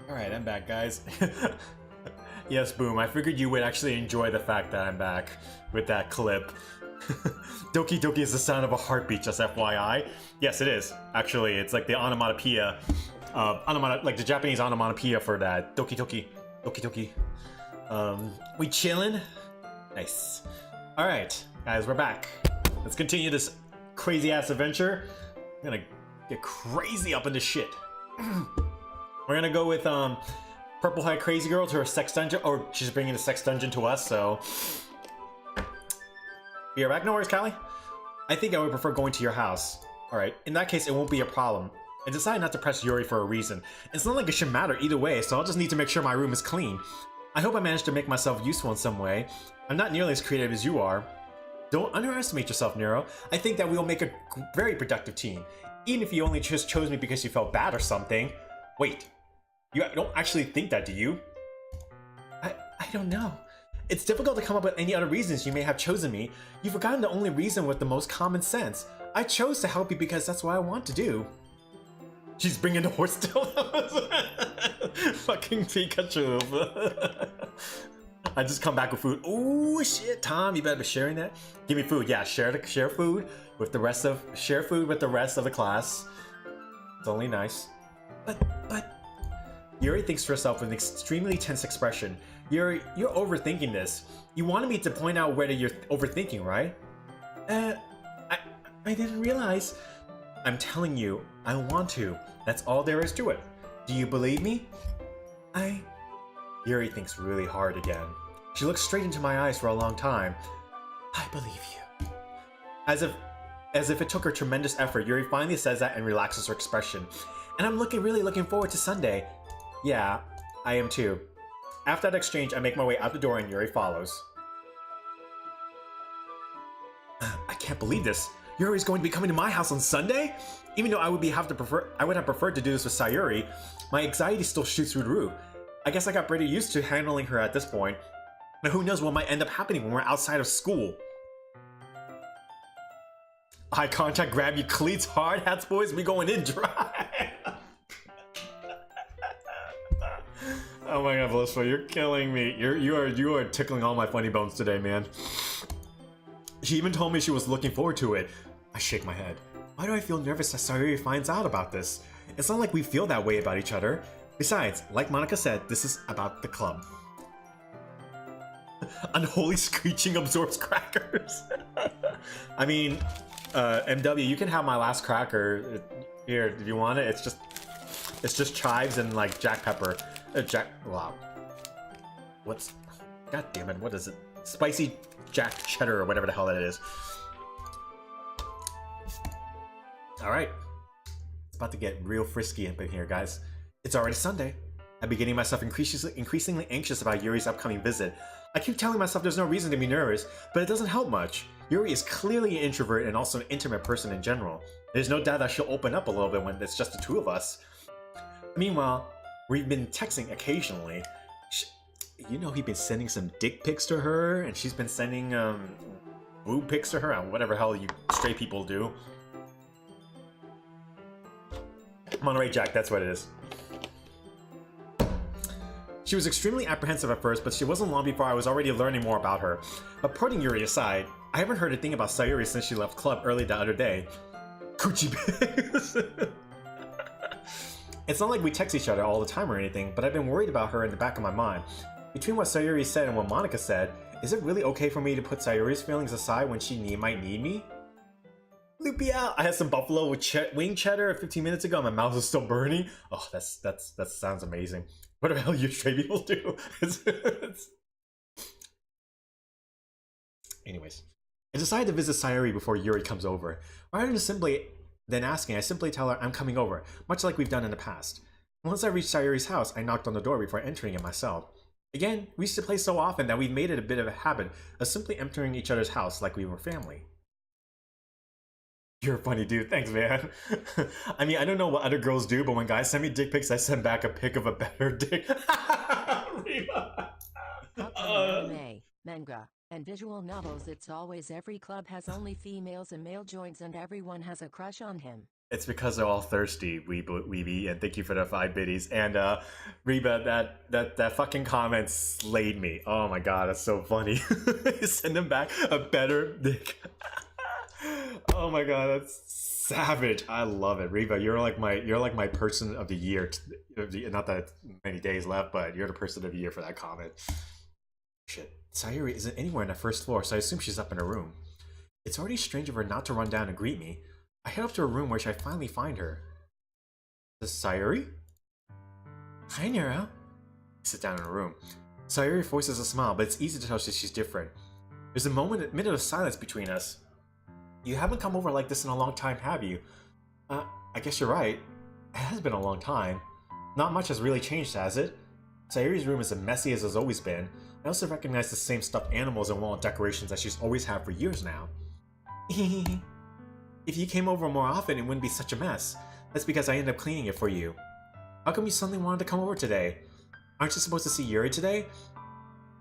Alright, I'm back, guys. Yes, Boom, I figured you would actually enjoy the fact that I'm back with that clip. Doki Doki is the sound of a heartbeat, just FYI. Yes, it is. Actually, it's like the onomatopoeia. Like the Japanese onomatopoeia for that. Doki Doki. Doki Doki. We chillin'? Nice. Alright, guys, we're back. Let's continue this crazy-ass adventure. I'm gonna get crazy up into shit. We're gonna go with Purple Haired Crazy Girl to her sex dungeon, or she's bringing the sex dungeon to us, so be right back. No worries, Callie. I think I would prefer going to your house. Alright, in that case it won't be a problem. I decided not to press Yuri for a reason. It's not like it should matter either way, so I'll just need to make sure my room is clean. I hope I managed to make myself useful in some way. I'm not nearly as creative as you are. Don't underestimate yourself, Nero. I think that we'll make a very productive team. Even if you only just chose me because you felt bad or something. Wait. You don't actually think that, do you? I don't know. It's difficult to come up with any other reasons you may have chosen me. You've forgotten the only reason with the most common sense. I chose to help you because that's what I want to do. She's bringing the horse still. Fucking Pikachu. I just come back with food. Oh shit, Tom, you better be sharing that. Give me food. Yeah, share food with the rest of the class. It's only nice. But Yuri thinks to herself with an extremely tense expression. Yuri, you're overthinking this. You wanted me to point out whether you're overthinking, right? I didn't realize. I'm telling you, I want to. That's all there is to it. Do you believe me? Yuri thinks really hard again. She looks straight into my eyes for a long time. I believe you. As if it took her tremendous effort, Yuri finally says that and relaxes her expression. And I'm really looking forward to Sunday. Yeah, I am too. After that exchange, I make my way out the door and Yuri follows. I can't believe this. Yuri's going to be coming to my house on Sunday? Even though I would have preferred to do this with Sayuri, my anxiety still shoots through the roof. I guess I got pretty used to handling her at this point. Now who knows what might end up happening when we're outside of school. Eye contact, grab your cleats, hard hats, boys, we going in dry. Oh my god, Blissful, you're killing me. You are tickling all my funny bones today, man. She even told me she was looking forward to it. I shake my head. Why do I feel nervous that Sayuri finds out about this? It's not like we feel that way about each other. Besides, like Monica said, this is about the club. Unholy screeching absorbs crackers. I mean, MW, you can have my last cracker. Here, do you want it? It's just chives and like jack pepper. Wow. What's... God damn it, what is it? Spicy jack cheddar or whatever the hell that is. Alright. It's about to get real frisky up in here, guys. It's already Sunday. I've been getting myself increasingly anxious about Yuri's upcoming visit. I keep telling myself there's no reason to be nervous, but it doesn't help much. Yuri is clearly an introvert and also an intimate person in general. There's no doubt that she'll open up a little bit when it's just the two of us. Meanwhile, we've been texting occasionally. You know, he's been sending some dick pics to her, and she's been sending boob pics to her, and whatever the hell you straight people do. Monterey Jack, that's what it is. She was extremely apprehensive at first, but she wasn't long before I was already learning more about her. But putting Yuri aside, I haven't heard a thing about Sayuri since she left club early the other day. Coochie pics. It's not like we text each other all the time or anything, but I've been worried about her in the back of my mind. Between what Sayuri said and what Monica said, is it really okay for me to put Sayuri's feelings aside when she might need me? Loopy out! I had some buffalo with wing cheddar 15 minutes ago and my mouth is still burning. Oh, that sounds amazing. What the hell you straight people do? Anyways, I decided to visit Sayuri before Yuri comes over. Rather than asking, I simply tell her I'm coming over, much like we've done in the past. Once I reached Sayuri's house, I knocked on the door before entering it myself. Again, we used to play so often that we've made it a bit of a habit of simply entering each other's house like we were family. You're a funny dude, thanks man. I mean, I don't know what other girls do, but when guys send me dick pics, I send back a pic of a better dick. Anime, manga, and visual novels, it's always every club has only females and male joints and everyone has a crush on him. It's because they're all thirsty, Weeby, and thank you for the 5 biddies. And Reba, that fucking comment slayed me. Oh my god, that's so funny. Send them back a better dick. Oh my god, that's savage. I love it, Reba. You're like my person of the year. Not that many days left, but you're the person of the year for that comment. Shit, Sayuri isn't anywhere on the first floor, so I assume she's up in her room. It's already strange of her not to run down and greet me. I head up to her room where I finally find her. Is this Sayuri? Hi, Nero. I sit down in her room. Sayuri voices a smile, but it's easy to tell that she's different. There's a minute of silence between us. You haven't come over like this in a long time, have you? I guess you're right. It has been a long time. Not much has really changed, has it? Sayuri's room is as messy as it's always been. I also recognize the same stuffed animals and wall decorations that she's always had for years now. If you came over more often, it wouldn't be such a mess. That's because I ended up cleaning it for you. How come you suddenly wanted to come over today? Aren't you supposed to see Yuri today?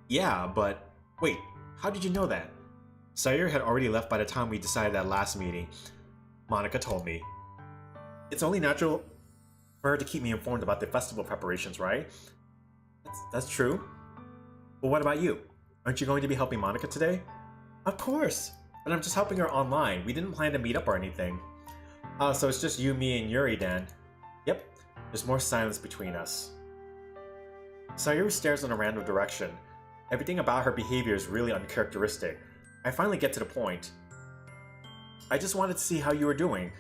Yeah, but... Wait, how did you know that? Sayuri had already left by the time we decided that last meeting. Monika told me. It's only natural for her to keep me informed about the festival preparations, right? That's true. But what about you? Aren't you going to be helping Monika today? Of course! But I'm just helping her online. We didn't plan to meet up or anything. So it's just you, me, and Yuri then. Yep. There's more silence between us. Sayuri stares in a random direction. Everything about her behavior is really uncharacteristic. I finally get to the point. I just wanted to see how you were doing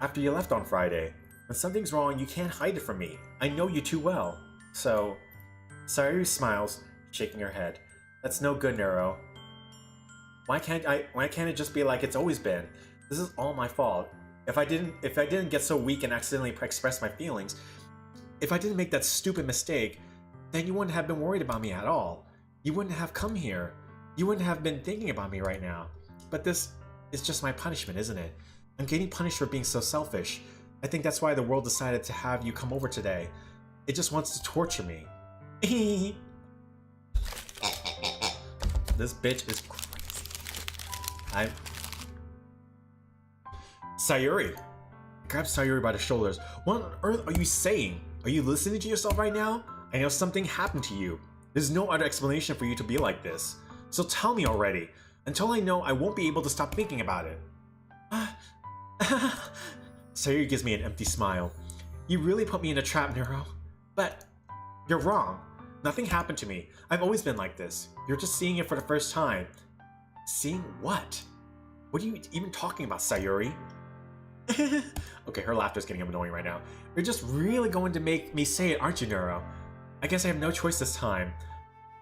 after you left on Friday. When something's wrong, you can't hide it from me. I know you too well. So... Sayuri smiles, shaking her head. That's no good, Nero. Why can't it just be like it's always been? This is all my fault. If I didn't get so weak and accidentally express my feelings, if I didn't make that stupid mistake, then you wouldn't have been worried about me at all. You wouldn't have come here. You wouldn't have been thinking about me right now. But this is just my punishment, isn't it? I'm getting punished for being so selfish. I think that's why the world decided to have you come over today. It just wants to torture me. This bitch is crazy. Sayuri! I grabbed Sayuri by the shoulders. What on earth are you saying? Are you listening to yourself right now? I know something happened to you. There's no other explanation for you to be like this. So tell me already. Until I know, I won't be able to stop thinking about it. Sayuri gives me an empty smile. You really put me in a trap, Nero. But you're wrong. Nothing happened to me. I've always been like this. You're just seeing it for the first time. Seeing what? What are you even talking about, Sayuri? Okay, her laughter's getting annoying right now. You're just really going to make me say it, aren't you, Nero? I guess I have no choice this time.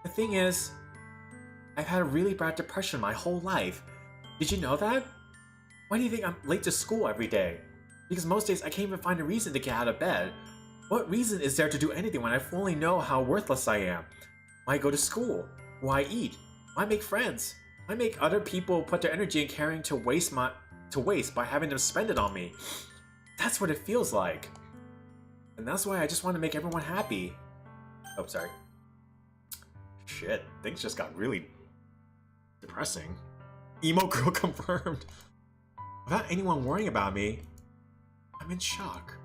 The thing is, I've had a really bad depression my whole life. Did you know that? Why do you think I'm late to school every day? Because most days I can't even find a reason to get out of bed. What reason is there to do anything when I fully know how worthless I am? Why go to school? Why eat? Why make friends? Why make other people put their energy in caring to waste by having them spend it on me? That's what it feels like. And that's why I just want to make everyone happy. Oh, sorry. Shit, things just got really depressing. Emo girl confirmed. Without anyone worrying about me, I'm in shock.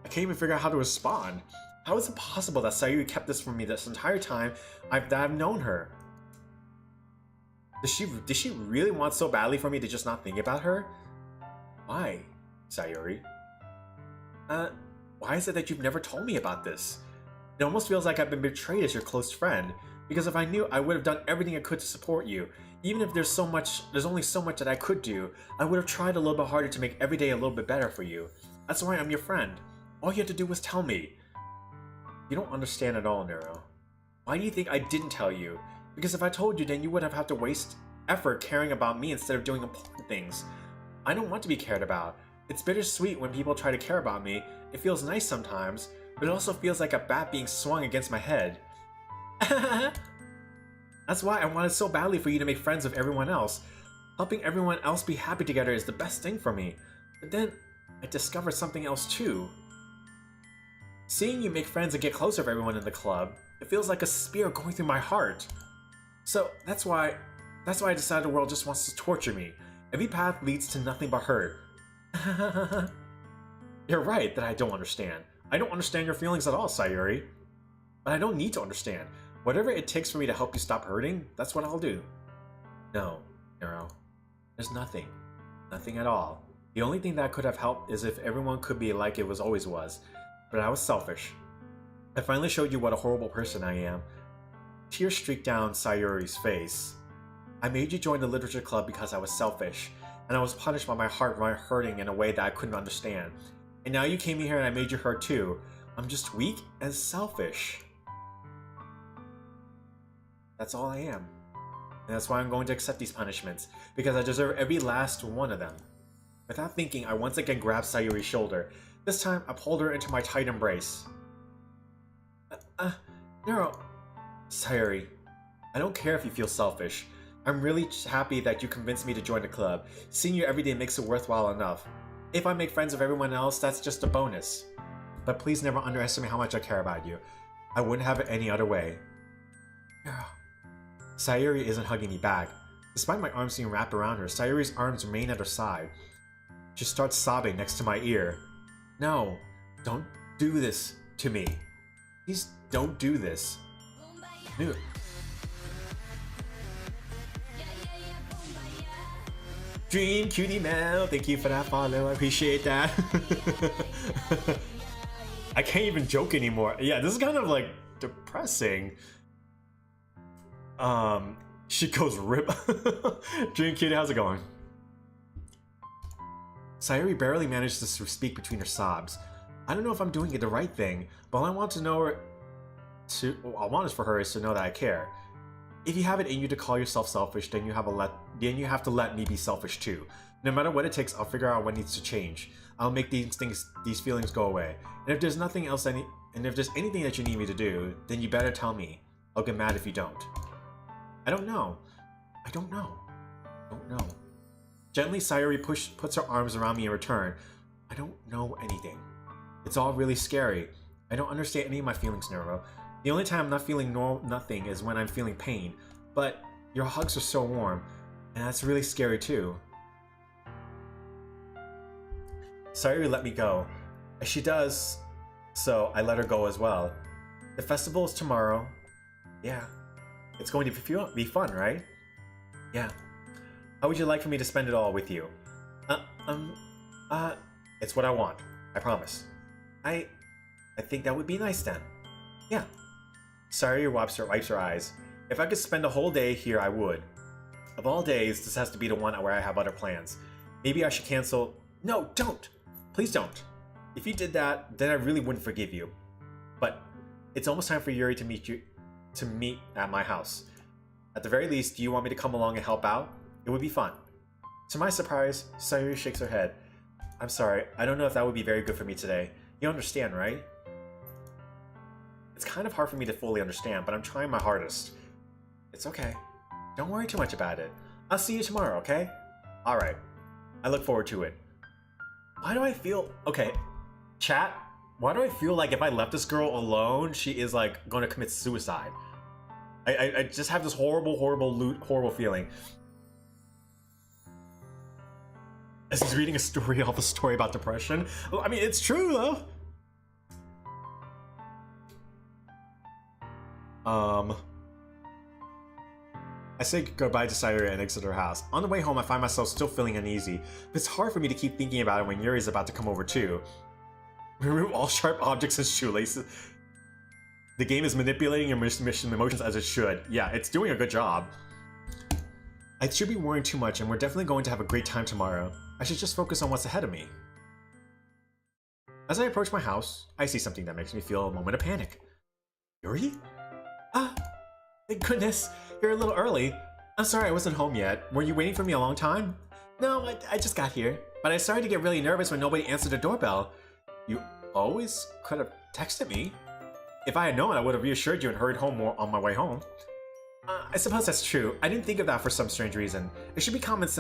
I can't even figure out how to respond. How is it possible that Sayuri kept this from me this entire time that I've known her? Did she really want so badly for me to just not think about her? Why, Sayuri? Why is it that you've never told me about this? It almost feels like I've been betrayed as your close friend. Because if I knew, I would have done everything I could to support you. Even if there's only so much that I could do, I would have tried a little bit harder to make every day a little bit better for you. That's why I'm your friend. All you had to do was tell me. You don't understand at all, Nero. Why do you think I didn't tell you? Because if I told you, then you would have had to waste effort caring about me instead of doing important things. I don't want to be cared about. It's bittersweet when people try to care about me. It feels nice sometimes, but it also feels like a bat being swung against my head. That's why I wanted so badly for you to make friends with everyone else. Helping everyone else be happy together is the best thing for me. But then, I discovered something else too. Seeing you make friends and get close with everyone in the club, it feels like a spear going through my heart. So that's why I decided the world just wants to torture me. Every path leads to nothing but hurt. You're right that I don't understand. I don't understand your feelings at all, Sayuri. But I don't need to understand. Whatever it takes for me to help you stop hurting, that's what I'll do. No, Nero. There's nothing. Nothing at all. The only thing that could have helped is if everyone could be like it always was. But I was selfish. I finally showed you what a horrible person I am. Tears streaked down Sayuri's face. I made you join the literature club because I was selfish, and I was punished by my heart hurting in a way that I couldn't understand. And now you came here and I made you hurt too. I'm just weak and selfish. That's all I am. And that's why I'm going to accept these punishments, because I deserve every last one of them. Without thinking, I once again grabbed Sayuri's shoulder. This time, I pulled her into my tight embrace. Nero... Sayuri, I don't care if you feel selfish. I'm really happy that you convinced me to join the club. Seeing you every day makes it worthwhile enough. If I make friends with everyone else, that's just a bonus. But please never underestimate how much I care about you. I wouldn't have it any other way. Sayuri isn't hugging me back. Despite my arms being wrapped around her, Sayuri's arms remain at her side. She starts sobbing next to my ear. No, don't do this to me. Please don't do this. No. Dream Cutie Mel, thank you for that follow, I appreciate that. I can't even joke anymore. Yeah, this is kind of like depressing. She goes rip. Dream Cutie, how's it going? Sayuri barely manages to speak between her sobs. I don't know if I'm doing it the right thing, but all I want to know I want is for her is to know that I care. If you have it in you to call yourself selfish, then you have to let me be selfish too. No matter what it takes, I'll figure out what needs to change. I'll make these feelings go away. And if there's nothing else, and if there's anything that you need me to do, then you better tell me. I'll get mad if you don't. I don't know. I don't know. I don't know. Gently, Sayuri puts her arms around me in return. I don't know anything. It's all really scary. I don't understand any of my feelings, Nero. The only time I'm not feeling nothing is when I'm feeling pain. But your hugs are so warm, and that's really scary too. Sayuri let me go. As she does, so I let her go as well. The festival is tomorrow. Yeah. It's going to be fun, right? Yeah. How would you like for me to spend it all with you? It's what I want. I promise. I think that would be nice then. Yeah. Sayuri wipes her eyes. If I could spend a whole day here, I would. Of all days, this has to be the one where I have other plans. Maybe I should cancel... No, don't! Please don't. If you did that, then I really wouldn't forgive you. But it's almost time for Yuri to meet at my house. At the very least, do you want me to come along and help out? It would be fun. To my surprise, Sayuri shakes her head. I'm sorry, I don't know if that would be very good for me today. You understand, right? It's kind of hard for me to fully understand, but I'm trying my hardest. It's okay. Don't worry too much about it. I'll see you tomorrow, okay? Alright. I look forward to it. Why do I feel... Okay. Chat, why do I feel like if I left this girl alone, she is like going to commit suicide? I just have this horrible feeling. This is reading a story off a story about depression. I mean, it's true though. I say goodbye to Sayuri and exit her house. On the way home, I find myself still feeling uneasy. It's hard for me to keep thinking about it when Yuri's about to come over too. Remove all sharp objects and shoelaces. The game is manipulating your emotions as it should. Yeah, it's doing a good job. I should be worrying too much, and we're definitely going to have a great time tomorrow. I should just focus on what's ahead of me. As I approach my house, I see something that makes me feel a moment of panic. Yuri? Thank goodness. You're a little early. I'm sorry I wasn't home yet. Were you waiting for me a long time? No, I just got here. But I started to get really nervous when nobody answered the doorbell. You always could have texted me. If I had known, I would have reassured you and hurried home more on my way home. I suppose that's true. I didn't think of that for some strange reason. It should be common sense